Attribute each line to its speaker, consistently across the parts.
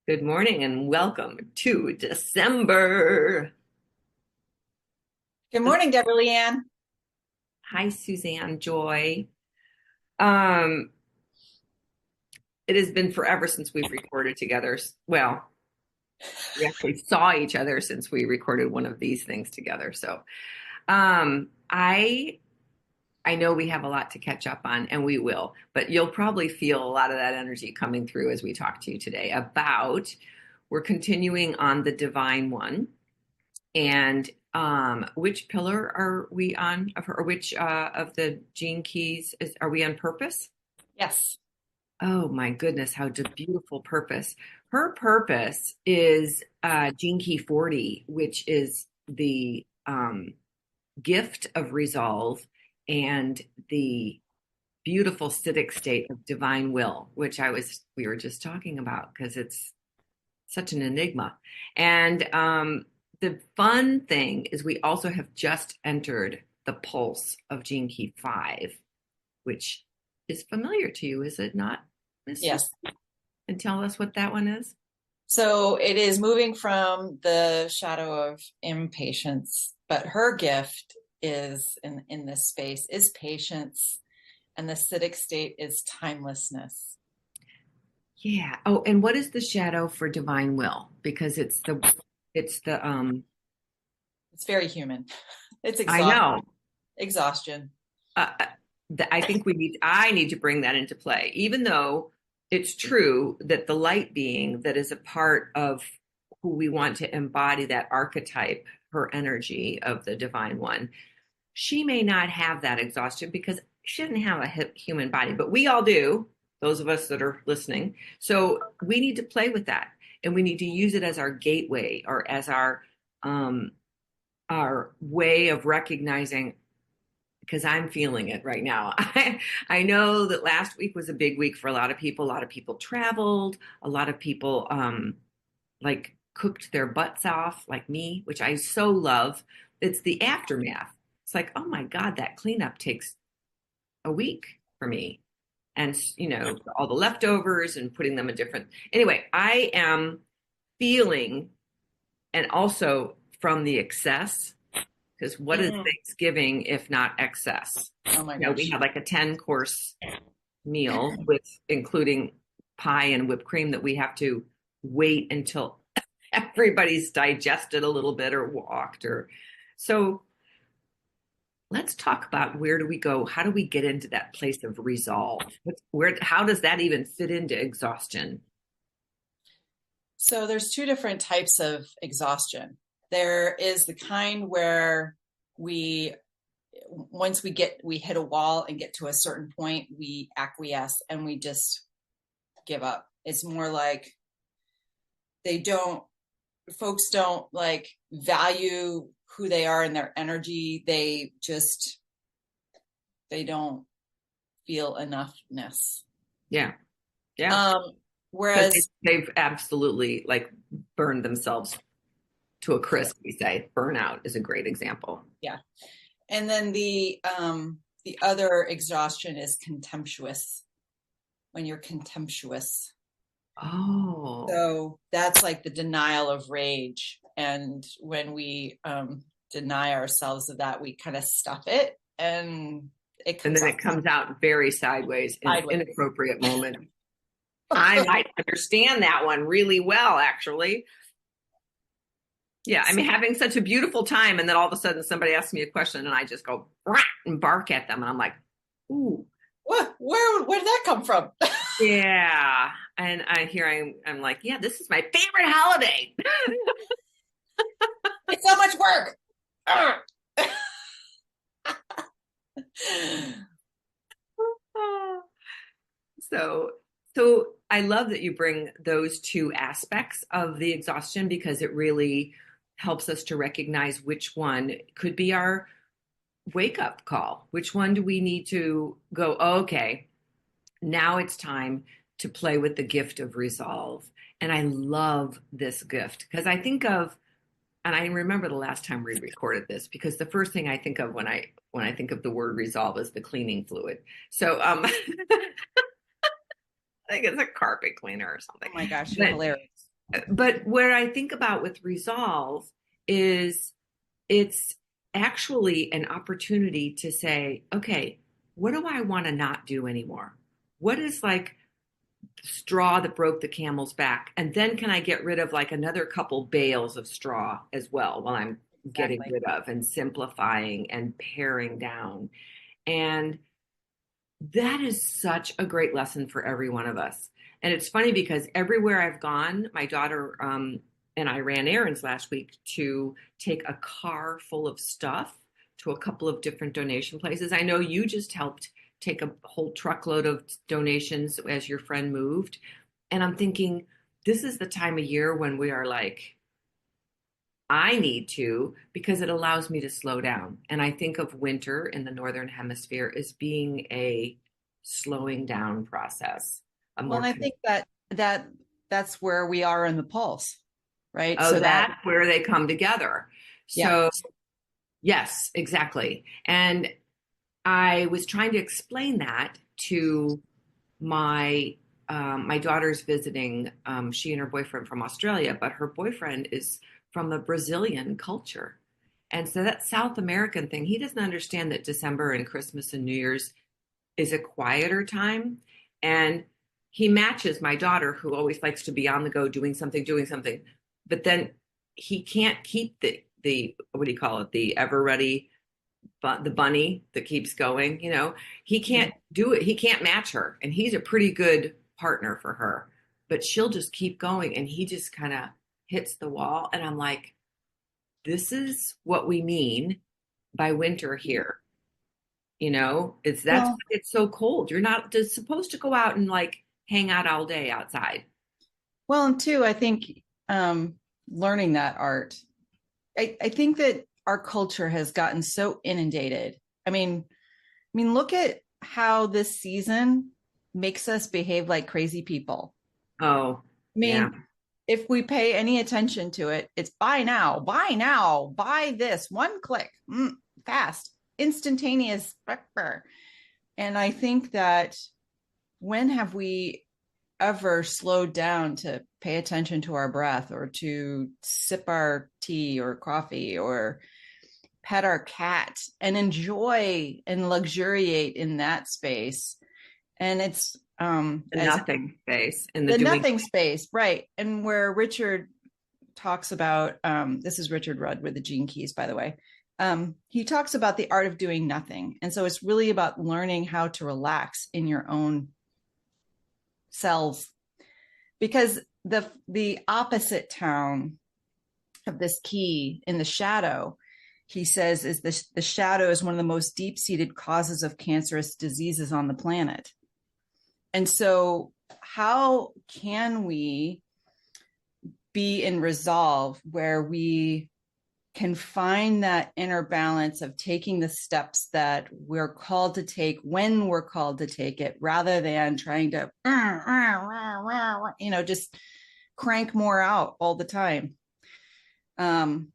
Speaker 1: Good morning and welcome to December.
Speaker 2: Good morning, Deborah, LeeAnn.
Speaker 1: Hi, Susanne, Joy. Um, it has been forever since we've recorded together. Well, we actually saw each other since we recorded one of these things together. So, um, I I know we have a lot to catch up on, and we will, but you'll probably feel a lot of that energy coming through as we talk to you today about we're continuing on the divine one. And which pillar are we on of her, or which of the gene keys are we on purpose?
Speaker 2: Yes.
Speaker 1: Oh my goodness, how beautiful purpose. Her purpose is gene key 40, which is the gift of resolve and the beautiful citic state of divine will, which we were just talking about because it's such an enigma. And the fun thing is we also have just entered the pulse of Gene Key 5, which is familiar to you, is it not, Miss Susan?
Speaker 2: Yes.
Speaker 1: And tell us what that one is.
Speaker 2: So it is moving from the shadow of impatience, but her gift is in this space is patience, and the acidic state is timelessness.
Speaker 1: Yeah. Oh, and what is the shadow for divine will? Because it's the
Speaker 2: It's very human. It's
Speaker 1: I know.
Speaker 2: exhaustion.
Speaker 1: uh, I think I need to bring that into play, even though it's true that the light being that is a part of who we want to embody that archetype, her energy of the divine one, she may not have that exhaustion because she doesn't have a human body, but we all do, those of us that are listening. So we need to play with that and we need to use it as our gateway or as um, our way of recognizing because I'm feeling it right now. I know that last week was a big week for a lot of people. A lot of people traveled. A lot of people like cooked their butts off, like me, which I so love. It's the aftermath. It's like, oh my God, that cleanup takes a week for me. And, all the leftovers and putting them in different. Anyway, I am feeling, and also from the excess because what is
Speaker 2: Mm.
Speaker 1: Thanksgiving if not excess?
Speaker 2: Oh my
Speaker 1: We
Speaker 2: gosh.
Speaker 1: had like a 10-course meal with including pie and whipped cream that we have to wait until everybody's digested a little bit or walked or so let's talk about where do we go? How do we get into that place of resolve? How does that even fit into exhaustion?
Speaker 2: So there's two different types of exhaustion. There is the kind where we once we hit a wall and get to a certain point, we acquiesce and we just give up. It's more like they don't folks don't like value who they are and their energy. They don't feel enoughness.
Speaker 1: Yeah. Yeah.
Speaker 2: Um
Speaker 1: Because
Speaker 2: whereas
Speaker 1: they've absolutely like burned themselves to a
Speaker 2: yeah,
Speaker 1: crisp, we say. Burnout is a great example.
Speaker 2: yeah. And then the other exhaustion is contemptuous, when you're contemptuous.
Speaker 1: Oh,
Speaker 2: So that's like the denial of rage. And when we deny ourselves of that, we kind of stuff it and it
Speaker 1: and
Speaker 2: comes
Speaker 1: then
Speaker 2: off
Speaker 1: it comes out very sideways in an
Speaker 2: sideways.
Speaker 1: inappropriate moment. I might understand that one really well, actually. Yeah, I
Speaker 2: So
Speaker 1: mean, having such a beautiful time, and then all of a sudden somebody asks me a question, and I just go "Rah," and bark at them, and I'm like, "Ooh,
Speaker 2: where did that come from?
Speaker 1: yeah." And I'm like, "Yeah, this is my favorite holiday."
Speaker 2: It's so much work.
Speaker 1: So, so I love that you bring those two aspects of the exhaustion because it really helps us to recognize which one could be our wake up call. Which one do we need to go, oh, okay, now it's time to play with the gift of resolve. And I love this gift because I think of, and I remember the last time we recorded this because the first thing I think of when I think of the word resolve is the cleaning fluid. So I think it's a carpet cleaner or something.
Speaker 2: Oh my gosh, you're
Speaker 1: But
Speaker 2: hilarious.
Speaker 1: But what I think about with resolve is it's actually an opportunity to say, okay, what do I want to not do anymore? What is like straw that broke the camel's back? And then can I get rid of like another couple bales of straw as well while I'm getting
Speaker 2: Exactly.
Speaker 1: rid of and simplifying and paring down? And that is such a great lesson for every one of us. And it's funny because everywhere I've gone, my daughter and I ran errands last week to take a car full of stuff to a couple of different donation places. I know you just helped take a whole truckload of donations as your friend moved. And I'm thinking, this is the time of year when we are like, I need to because it allows me to slow down. And I think of winter in the Northern Hemisphere as being a slowing down process. A
Speaker 2: Well,
Speaker 1: more,
Speaker 2: and I think that that's where we are in the pulse, right?
Speaker 1: oh,
Speaker 2: So that,
Speaker 1: that's where they come together.
Speaker 2: yeah.
Speaker 1: So, yes, exactly. And I was trying to explain that to my my daughter's visiting. She and her boyfriend from Australia, but her boyfriend is from the Brazilian culture, and so that South American thing, he doesn't understand that December and Christmas and New Year's is a quieter time, and he matches my daughter, who always likes to be on the go, doing something, but then he can't keep the what do you call it, the ever ready but the bunny that keeps going, he can't do it. He can't match her. And he's a pretty good partner for her, but she'll just keep going. And he just kind of hits the wall. And I'm like, this is what we mean by winter here. That's why
Speaker 2: Well,
Speaker 1: it's so cold. You're not just supposed to go out and like hang out all day outside.
Speaker 2: well, and two, I think learning that art, I think that our culture has gotten so inundated. Look at how this season makes us behave like crazy people.
Speaker 1: Oh,
Speaker 2: I
Speaker 1: yeah.
Speaker 2: mean, if we pay any attention to it, it's buy now, buy this, one click, fast, instantaneous. And I think that when have we ever slowed down to pay attention to our breath or to sip our tea or coffee or pet our cat and enjoy and luxuriate in that space? And it's
Speaker 1: The
Speaker 2: as
Speaker 1: nothing face and the
Speaker 2: the
Speaker 1: doing.
Speaker 2: nothing space, right? And where Richard talks about this is Richard Rudd with the Gene Keys, by the way. He talks about the art of doing nothing, and so it's really about learning how to relax in your own cells, because the opposite town of this key in the shadow, he says, is the shadow is one of the most deep-seated causes of cancerous diseases on the planet. And so how can we be in resolve where we can find that inner balance of taking the steps that we're called to take when we're called to take it, rather than trying to just crank more out all the time, and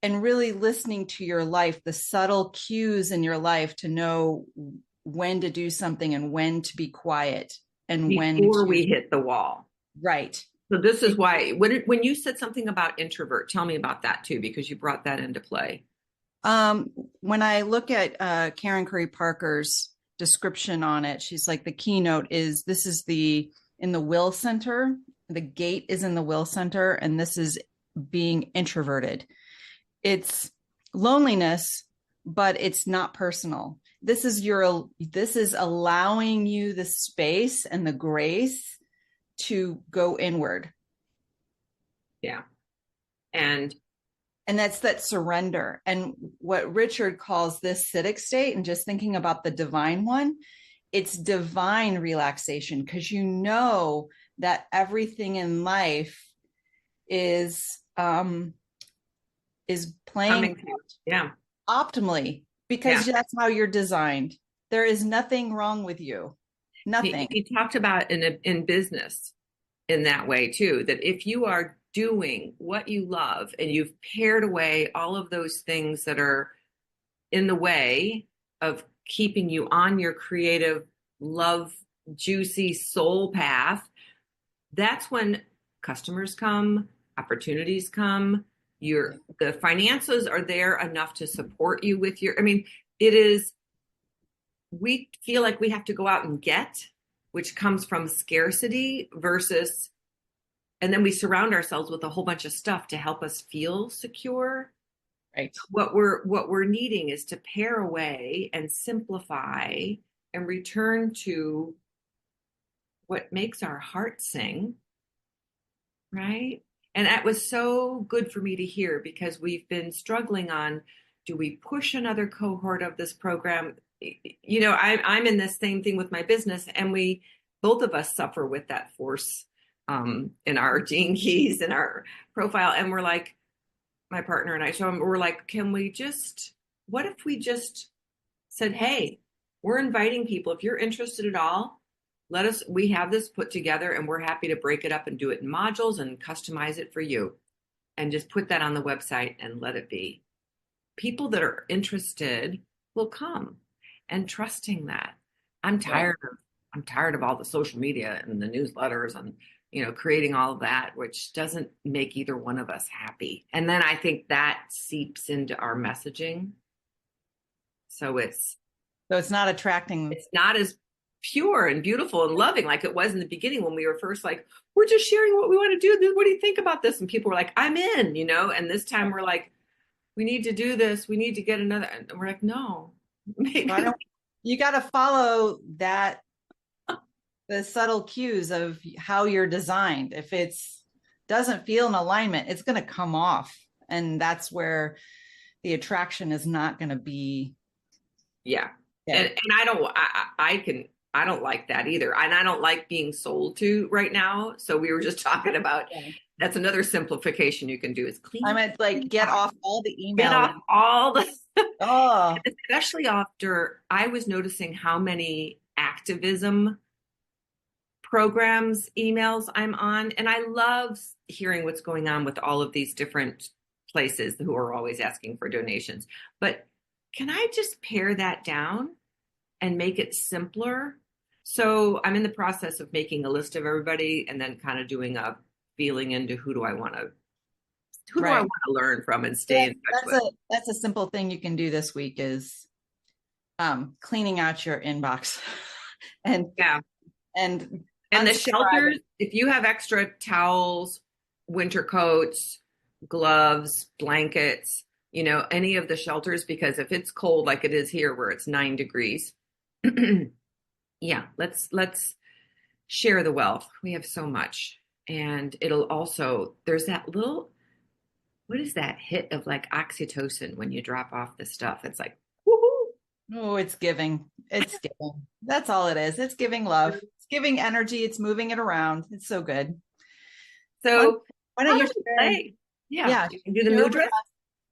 Speaker 2: really listening to your life, the subtle cues in your life to know when to do something and when to be quiet and when
Speaker 1: Before
Speaker 2: to,
Speaker 1: we hit the wall.
Speaker 2: right.
Speaker 1: So this is why when you said something about introvert, tell me about that too, because you brought that into play.
Speaker 2: When I look at Karen Curry Parker's description on it, she's like, the keynote is, this is in the will center, the gate is in the will center, and this is being introverted. It's loneliness, but it's not personal. This is allowing you the space and the grace to go inward.
Speaker 1: Yeah. And
Speaker 2: that's that surrender. And what Richard calls this citic state, and just thinking about the divine one, it's divine relaxation, because you know that everything in life is playing
Speaker 1: yeah,
Speaker 2: optimally, because
Speaker 1: yeah.
Speaker 2: that's how you're designed. There is nothing wrong with you. Nothing.
Speaker 1: He talked about in business in that way too, that if you are doing what you love and you've pared away all of those things that are in the way of keeping you on your creative, love, juicy soul path, that's when customers come, opportunities come, the finances are there enough to support you with your, I mean, it is, we feel like we have to go out and get, which comes from scarcity versus, and then we surround ourselves with a whole bunch of stuff to help us feel secure.
Speaker 2: Right.
Speaker 1: What we're needing is to pare away and simplify and return to what makes our heart sing, right? And that was so good for me to hear because we've been struggling on, do we push another cohort of this program? You know, I'm in this same thing with my business, and we both of us suffer with that force in our gene keys and our profile. And we're like, my partner and I, so we're like, can we just, what if we just said, hey, we're inviting people. If you're interested at all, let us, we have this put together and we're happy to break it up and do it in modules and customize it for you. And just put that on the website and let it be. People that are interested will come, and trusting that. I'm tired of all the social media and the newsletters and, you know, creating all of that, which doesn't make either one of us happy. And then I think that seeps into our messaging. So it's
Speaker 2: not attracting.
Speaker 1: It's not as pure and beautiful and loving like it was in the beginning when we were first like, we're just sharing what we want to do. What do you think about this? And people were like, I'm in, you know, and this time we're like, we need to do this. We need to get another. And we're like, no, maybe.
Speaker 2: You got to follow that, the subtle cues of how you're designed. If it's doesn't feel in alignment, it's going to come off. And that's where the attraction is not going to be.
Speaker 1: Yeah. And I don't like that either. And I don't like being sold to right now. So we were just talking about, that's another simplification you can do is clean.
Speaker 2: I meant like get off all the email.
Speaker 1: Get off all the,
Speaker 2: oh,
Speaker 1: especially after I was noticing how many activism programs, emails I'm on. And I love hearing what's going on with all of these different places who are always asking for donations. But can I just pare that down and make it simpler? So I'm in the process of making a list of everybody and then kind of doing a feeling into who do I want to learn from and stay in touch with.
Speaker 2: That's a simple thing you can do this week is cleaning out your inbox. and
Speaker 1: the shelters, if you have extra towels, winter coats, gloves, blankets, you know, any of the shelters, because if it's cold like it is here where it's 9 degrees, yeah, let's share the wealth. We have so much. And it'll also, there's that little, what is that hit of like oxytocin when you drop off the stuff? It's like, woohoo.
Speaker 2: Oh, it's giving. It's giving. That's all it is. It's giving love. It's giving energy. It's moving it around. It's so good.
Speaker 1: So
Speaker 2: why don't you play?
Speaker 1: Yeah. You can do the mudra.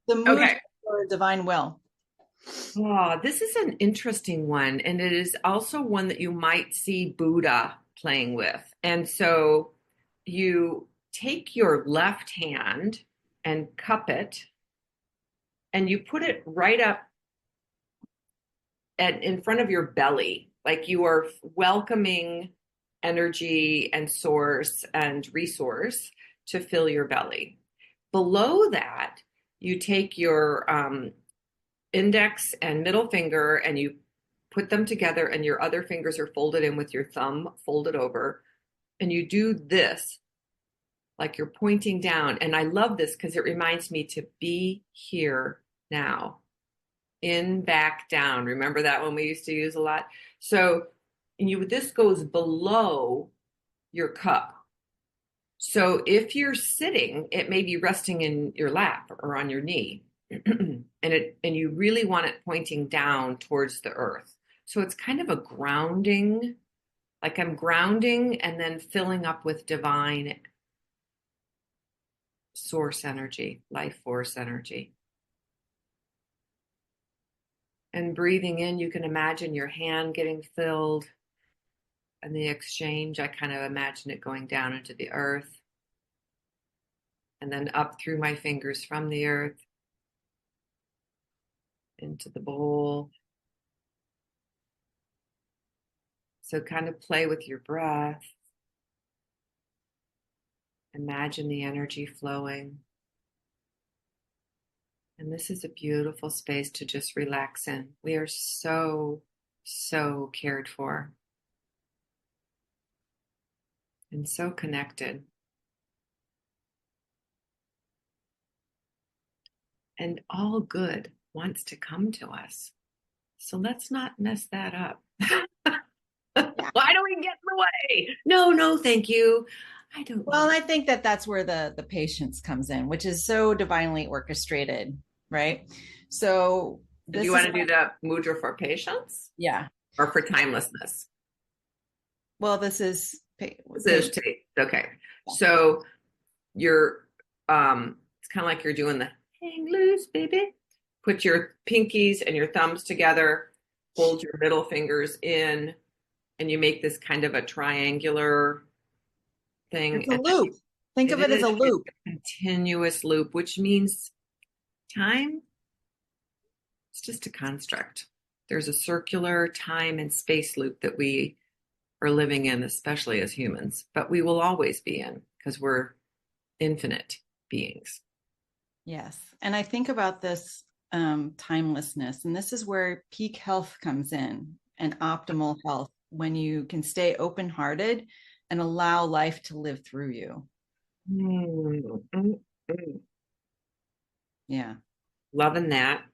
Speaker 2: The mudra for divine will.
Speaker 1: Oh, this is an interesting one. And it is also one that you might see Buddha playing with. And so you take your left hand and cup it, and you put it right up in front of your belly, like you are welcoming energy and source and resource to fill your belly. Below that, you take your index and middle finger and you put them together, and your other fingers are folded in with your thumb folded over, and you do this like you're pointing down. And I love this because it reminds me to be here now. In, back, down. Remember that one we used to use a lot? So this goes below your cup. So if you're sitting, it may be resting in your lap or on your knee. and you really want it pointing down towards the earth. So it's kind of a grounding, like I'm grounding and then filling up with divine source energy, life force energy. And breathing in, you can imagine your hand getting filled, and the exchange, I kind of imagine it going down into the earth and then up through my fingers from the earth into the bowl. So kind of play with your breath Imagine the energy flowing. And this is a beautiful space to just relax in. We are so, so cared for and so connected. And all good wants to come to us. So let's not mess that up.
Speaker 2: Yeah.
Speaker 1: Why do we get in the way? No, no, thank you. I don't
Speaker 2: Well,
Speaker 1: need.
Speaker 2: I think that that's where the patience comes in, which is so divinely orchestrated, right? So
Speaker 1: Do you
Speaker 2: this
Speaker 1: want
Speaker 2: is
Speaker 1: to do the mudra for patience
Speaker 2: yeah.
Speaker 1: or for timelessness?
Speaker 2: Well, this is
Speaker 1: This is okay. So you're it's kind of like you're doing the hang loose, baby. Put your pinkies and your thumbs together, hold your middle fingers in, and you make this kind of a triangular thing.
Speaker 2: It's a
Speaker 1: And
Speaker 2: loop. Think of it as a
Speaker 1: it's
Speaker 2: loop.
Speaker 1: a continuous loop, which means time, it's just a construct. There's a circular time and space loop that we are living in, especially as humans, but we will always be in because we're infinite beings.
Speaker 2: Yes. And I think about this timelessness, and this is where peak health comes in and optimal health when you can stay open hearted and allow life to live through you. Yeah.
Speaker 1: Loving that.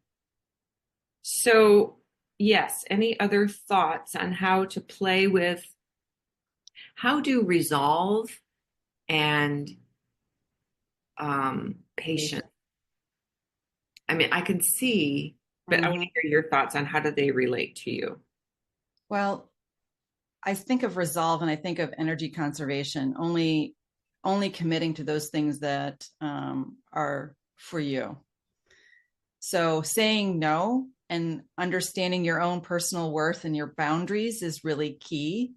Speaker 1: So, yes, any other thoughts on how to play with how do resolve and patience? I mean, I can see, but I want to hear your thoughts on how do they relate to you?
Speaker 2: Well, I think of resolve and I think of energy conservation, only committing to those things that are for you. So saying no and understanding your own personal worth and your boundaries is really key.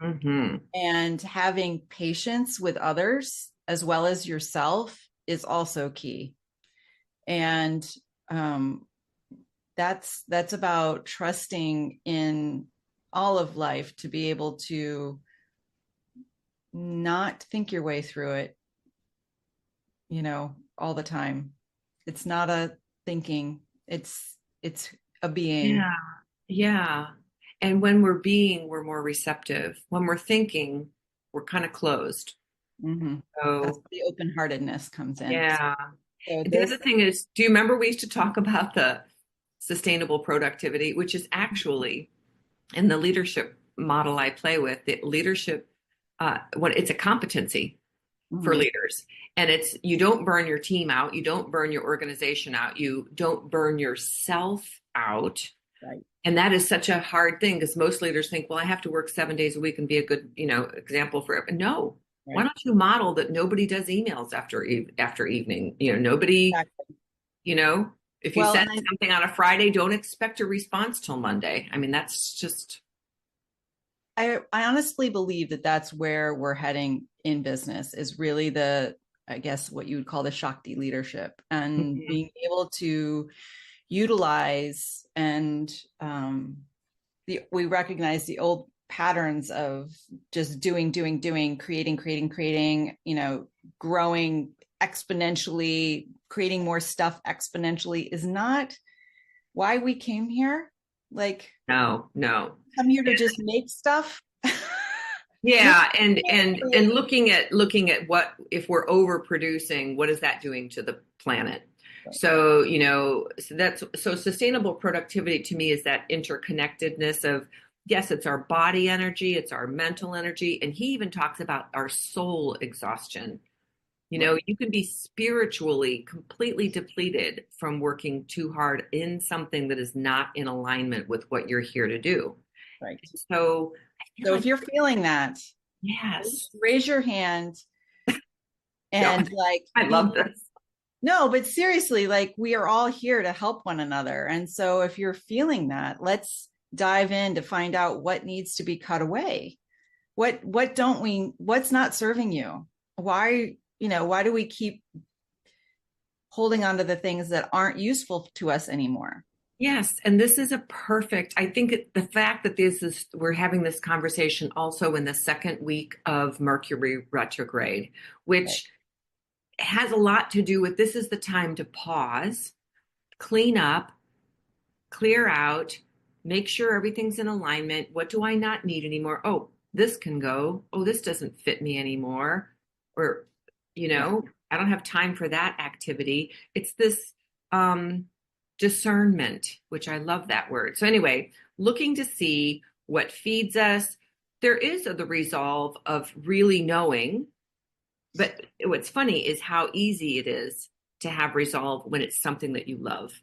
Speaker 1: Mm-hmm.
Speaker 2: And having patience with others as well as yourself is also key. And that's about trusting in all of life to be able to not think your way through it, all the time. It's not a thinking, it's a being.
Speaker 1: Yeah. Yeah. And when we're being, we're more receptive. When we're thinking, we're kind of closed.
Speaker 2: Mm-hmm. That's
Speaker 1: So,
Speaker 2: where the open-heartedness comes in.
Speaker 1: yeah.
Speaker 2: So
Speaker 1: The
Speaker 2: this
Speaker 1: other thing is, do you remember we used to talk about the sustainable productivity, which is actually in the leadership model I play with, the leadership, when it's a competency for leaders. And it's you don't burn your team out, you don't burn your organization out, you don't burn yourself out.
Speaker 2: Right.
Speaker 1: And that is such a hard thing because most leaders think, well, I have to work 7 days a week and be a good, example for it. No.
Speaker 2: Right.
Speaker 1: Why don't you model that nobody does emails after evening? Nobody,
Speaker 2: Exactly.
Speaker 1: if you send something on a Friday, don't expect a response till Monday. I mean, that's just.
Speaker 2: I honestly believe that that's where we're heading in business is really I guess what you would call the Shakti leadership and being able to utilize and we recognize the old patterns of just doing, creating, growing exponentially, creating more stuff exponentially is not why we came here. Like,
Speaker 1: No.
Speaker 2: come here to just make stuff.
Speaker 1: Yeah, and looking at what if we're overproducing, what is that doing to the planet?
Speaker 2: Right.
Speaker 1: So, so sustainable productivity to me is that interconnectedness of yes, it's our body energy, it's our mental energy, and he even talks about our soul exhaustion. You can be spiritually completely depleted from working too hard in something that is not in alignment with what you're here to do.
Speaker 2: Right.
Speaker 1: So
Speaker 2: if you're feeling that,
Speaker 1: yes,
Speaker 2: raise your hand and
Speaker 1: I love this.
Speaker 2: No, but seriously, we are all here to help one another. And so if you're feeling that, let's dive in to find out what needs to be cut away. What's not serving you? Why do we keep holding on to the things that aren't useful to us anymore?
Speaker 1: Yes, and this is a perfect, I think the fact that we're having this conversation also in the second week of Mercury retrograde,
Speaker 2: Right.
Speaker 1: which has a lot to do with this is the time to pause, clean up, clear out, make sure everything's in alignment. What do I not need anymore? Oh, this can go. Oh, this doesn't fit me anymore. Or,
Speaker 2: Yeah.
Speaker 1: I don't have time for that activity. It's this um, discernment, which I love that word. So, anyway, looking to see what feeds us. There is the resolve of really knowing, but what's funny is how easy it is to have resolve when it's something that you love.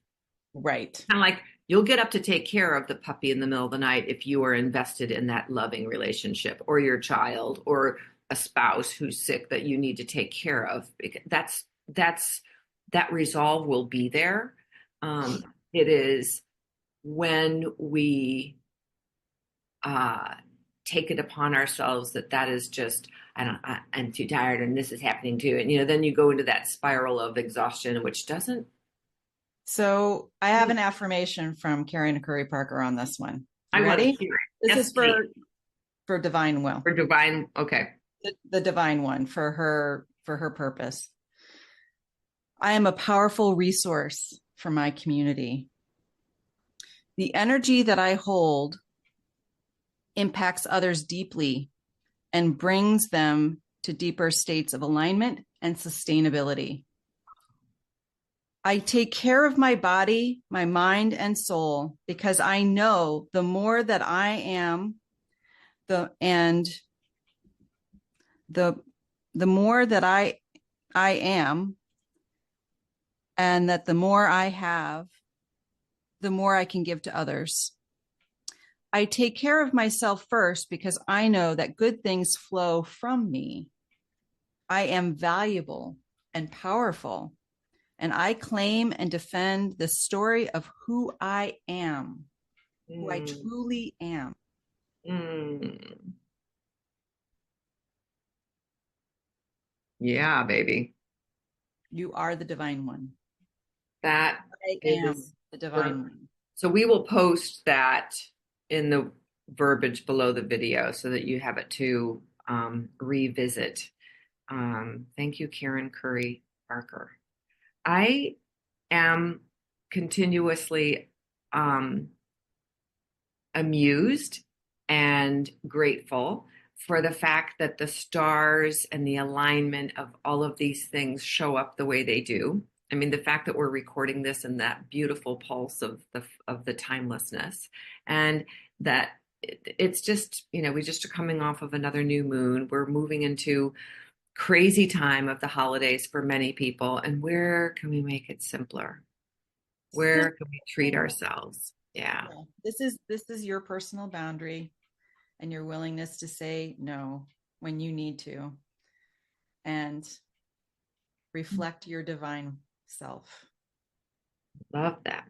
Speaker 2: Right.
Speaker 1: Kind of like you'll get up to take care of the puppy in the middle of the night if you are invested in that loving relationship, or your child, or a spouse who's sick that you need to take care of. That's that resolve will be there. It is when we uh, take it upon ourselves that is just I'm too tired and this is happening too, and then you go into that spiral of exhaustion, which doesn't.
Speaker 2: So I have an affirmation from Karen Curry Parker on this one.
Speaker 1: I
Speaker 2: You
Speaker 1: want to
Speaker 2: ready?
Speaker 1: hear it.
Speaker 2: This
Speaker 1: Yes,
Speaker 2: is
Speaker 1: please.
Speaker 2: for divine will.
Speaker 1: For divine, okay.
Speaker 2: The divine one for her purpose. I am a powerful resource for my community. The energy that I hold impacts others deeply and brings them to deeper states of alignment and sustainability. I take care of my body, my mind, and soul because I know the more that I am, the more that I am, and that the more I have, the more I can give to others. I take care of myself first because I know that good things flow from me. I am valuable and powerful, and I claim and defend the story of who I am, who I
Speaker 1: Mm,
Speaker 2: truly am.
Speaker 1: mm. Yeah, baby.
Speaker 2: You are the divine one.
Speaker 1: That
Speaker 2: I am
Speaker 1: is
Speaker 2: the divine one.
Speaker 1: so we will post that in the verbiage below the video so that you have it to revisit. Thank you, Karen Curry Parker. I am continuously um, amused and grateful for the fact that the stars and the alignment of all of these things show up the way they do. I mean, the fact that we're recording this in that beautiful pulse of the timelessness, and that it's just, we just are coming off of another new moon. We're moving into crazy time of the holidays for many people. And where can we make it simpler? Where can we treat ourselves? Yeah.
Speaker 2: Yeah. This is your personal boundary and your willingness to say no when you need to and reflect your divine self.
Speaker 1: Love that.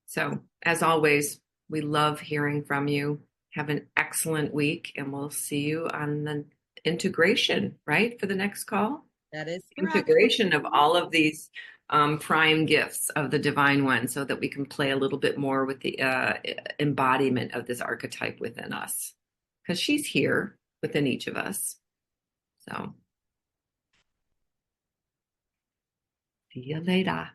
Speaker 1: So, as always, we love hearing from you. Have an excellent week, and we'll see you on the integration, right? For the next call?
Speaker 2: That is correct.
Speaker 1: Integration of all of these prime gifts of the divine one so that we can play a little bit more with the embodiment of this archetype within us. Because she's here within each of us. So, see you later.